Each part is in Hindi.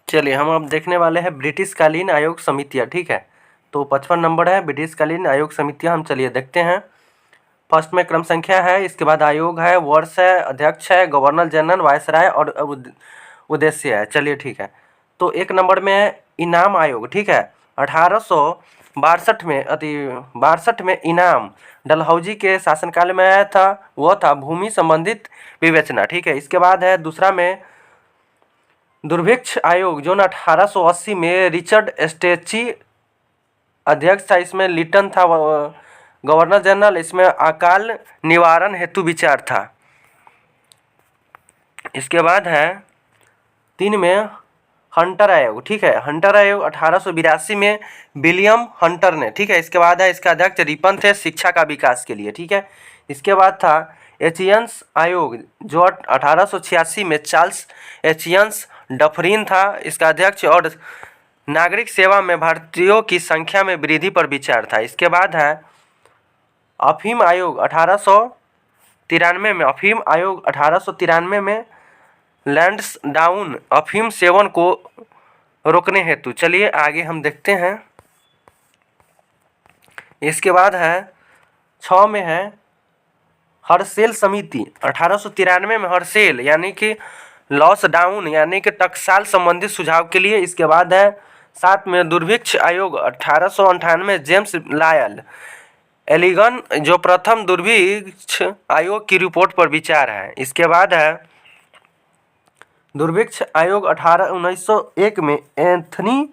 चलिए हम अब देखने वाले हैं ब्रिटिशकालीन आयोग समितियाँ, ठीक है। तो 55 नंबर है ब्रिटिशकालीन आयोग समितियाँ। हम चलिए देखते हैं। फर्स्ट में क्रम संख्या है, इसके बाद आयोग है, वर्ष है, अध्यक्ष है, गवर्नर जनरल, वायसराय और उद्देश्य है। चलिए ठीक है। तो एक नंबर में है इनाम आयोग, ठीक है। 1862 में 62 में इनाम डलहौजी के शासनकाल में आया था, वह था भूमि संबंधित विवेचना, ठीक है। इसके बाद है दूसरा में दुर्भिक्ष आयोग जो 1880 में रिचर्ड स्टेची अध्यक्ष था। इसमें लिटन था गवर्नर जनरल। इसमें अकाल निवारण हेतु विचार था। इसके बाद है 3 में हंटर आयोग, ठीक है। हंटर आयोग 1882 में विलियम हंटर ने, ठीक है। इसके बाद है इसका अध्यक्ष रिपन थे शिक्षा का विकास के लिए, ठीक है। इसके बाद था एचियंस आयोग जो 1886 में चार्ल्स एचियंस डफरिन था इसका अध्यक्ष और नागरिक सेवा में भारतीयों की संख्या में वृद्धि पर विचार था। इसके बाद है अफीम आयोग 1893 में। अफीम आयोग 1893 में लैंड्स डाउन अफीम सेवन को रोकने हेतु। चलिए आगे हम देखते हैं। इसके बाद है 6 में है हर्सेल समिति 1893 में। हर्सेल यानी कि लॉस डाउन यानी कि टकसाल संबंधित सुझाव के लिए। इसके बाद है 7 में दुर्भिक्ष आयोग 1898 जेम्स लायल एलिगन जो प्रथम दुर्भिक्ष आयोग की रिपोर्ट पर विचार है। इसके बाद है दुर्भिक्ष आयोग 1901 में एंथनी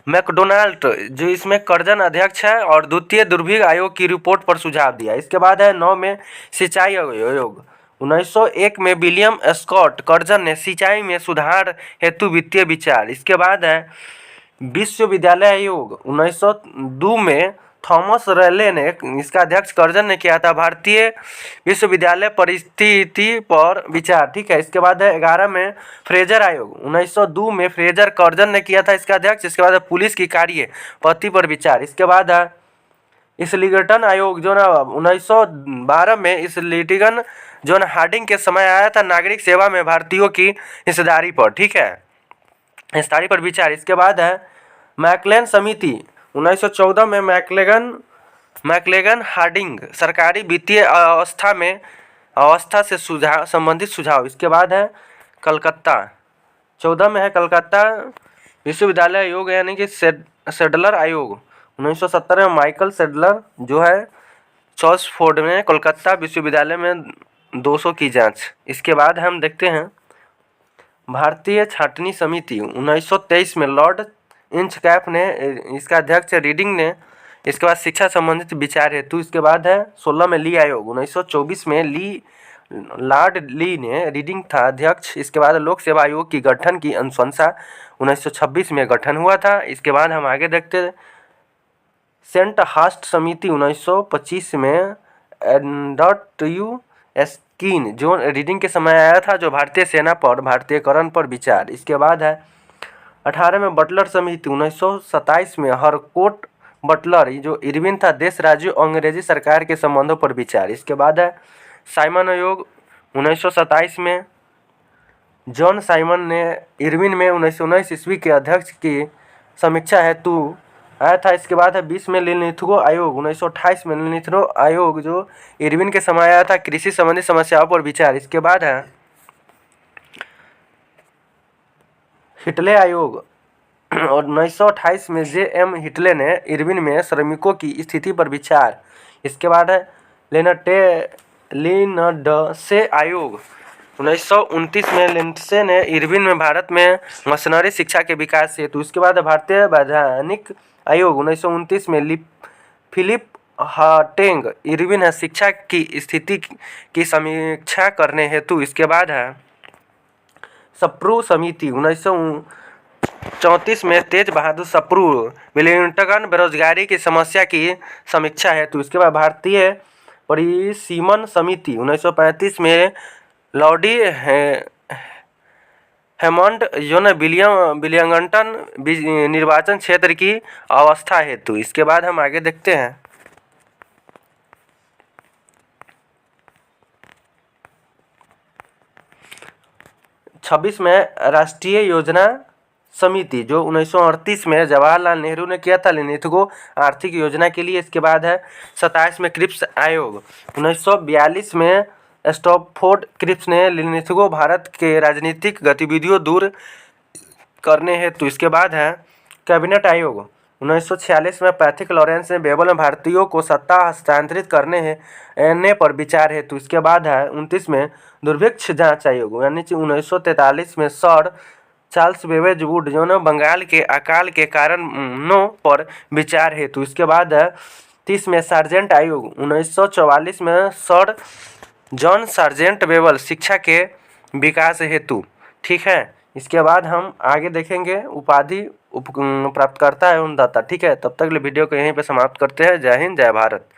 मैकडोनाल्ड जो इसमें कर्जन अध्यक्ष है और द्वितीय दुर्भिक्ष आयोग की रिपोर्ट पर सुझाव दिया। इसके बाद है 9 में सिंचाई आयोग 1901 में विलियम स्कॉट कर्जन ने सिंचाई में सुधार हेतु वित्तीय विचार। इसके बाद है विश्वविद्यालय आयोग 1902 में थॉमस रेले ने इसका अध्यक्ष कर्जन ने किया था भारतीय विश्वविद्यालय परिस्थिति पर विचार, ठीक है। इसके बाद है 11 में फ्रेजर आयोग 1902 में फ्रेजर कर्जन ने किया था इसका अध्यक्ष। इसके बाद है पुलिस की कार्य पद्धति पर विचार। इसके बाद है इस्लिगटन आयोग जो 1912 में इस्लिगटन जो हार्डिंग के समय आया था नागरिक सेवा में भारतीयों की हिस्सेदारी पर, ठीक है, हिस्सेदारी पर विचार। इसके बाद है मैकलेन समिति 1914 में मैकलेगन हार्डिंग सरकारी वित्तीय अवस्था से सुझाव संबंधित सुझाव। इसके बाद है कलकत्ता 14 में है कलकत्ता विश्वविद्यालय आयोग यानी कि सेडलर आयोग 1970 में माइकल सेडलर जो है चॉर्चफोर्ड में कोलकाता विश्वविद्यालय में 200 की जांच। इसके बाद हम देखते हैं भारतीय छाटनी समिति 1923 में लॉर्ड इंचकैफ ने इसका अध्यक्ष रीडिंग ने। इसके बाद शिक्षा संबंधित विचार हेतु। इसके बाद है 16 में ली आयोग 1924 में लॉर्ड ली ने रीडिंग था अध्यक्ष। इसके बाद लोक सेवा आयोग की गठन की अनुशंसा 1926 में गठन हुआ था। इसके बाद हम आगे देखते हैं सेंट हास्ट समिति 1925 में एंडॉट स्कीन जो रीडिंग के समय आया था जो भारतीय सेना पर भारतीयकरण पर विचार। इसके बाद है 18 में बटलर समिति 1927 में हरकोट बटलर जो इरविन था देश राज्यों अंग्रेजी सरकार के संबंधों पर विचार। इसके बाद है साइमन आयोग 1927 में जॉन साइमन ने इरविन में 1919 ईस्वी के अध्यक्ष की समीक्षा हेतु आया था। इसके बाद है 20 में लिथगो आयोग 1928 में लिथगो आयोग जो इरविन के समय आया था कृषि संबंधी समस्याओं पर विचार। इसके बाद है हिटले आयोग और 1928 में जे.एम. हिटले ने इरविन में श्रमिकों की स्थिति पर विचार। इसके बाद है लिनडसे आयोग 1929 में लिंडसे ने इरविन में भारत में मशीनरी शिक्षा के विकास हेतु। इसके बाद भारतीय वैधानिक आयोग 1929 में फिलिप हार्टेंग इरविन है शिक्षा की स्थिति की समीक्षा करने हेतु। इसके बाद है सप्रू समिति 1934 में तेज बहादुर सप्रू विलिंगटन बेरोजगारी की समस्या की समीक्षा हेतु। इसके बाद भारतीय परिसीमन समिति 1935 में लॉर्डी हेमंड जो न विलियंगटन निर्वाचन क्षेत्र की अवस्था हेतु। इसके बाद हम आगे देखते हैं 26 में राष्ट्रीय योजना समिति जो 1938 में जवाहरलाल नेहरू ने किया था लिनिथगो आर्थिक योजना के लिए। इसके बाद है 27 में क्रिप्स आयोग। 1942 में स्टॉपफोर्ड क्रिप्स ने लिनिथगो भारत के राजनीतिक गतिविधियों दूर करने हेतु। इसके बाद है कैबिनेट आयोग। 1946 में पैथिक लॉरेंस ने बेबल में भारतीयों को सत्ता हस्तांतरित करने पर विचार हेतु। इसके बाद है 29 में दुर्भिक्ष जांच आयोग, यानी कि 1943 में सर चार्ल्स बेबेज वुड जो न बंगाल के अकाल के कारणों पर विचार हेतु। इसके बाद है 30 में सार्जेंट आयोग। 1944 में सर जॉन सार्जेंट बेबल शिक्षा के विकास हेतु। ठीक है, इसके बाद हम आगे देखेंगे उपाधि प्राप्तकर्ता एवं दाता। ठीक है, तब तक के लिए वीडियो को यहीं पे समाप्त करते हैं। जय हिंद, जय भारत।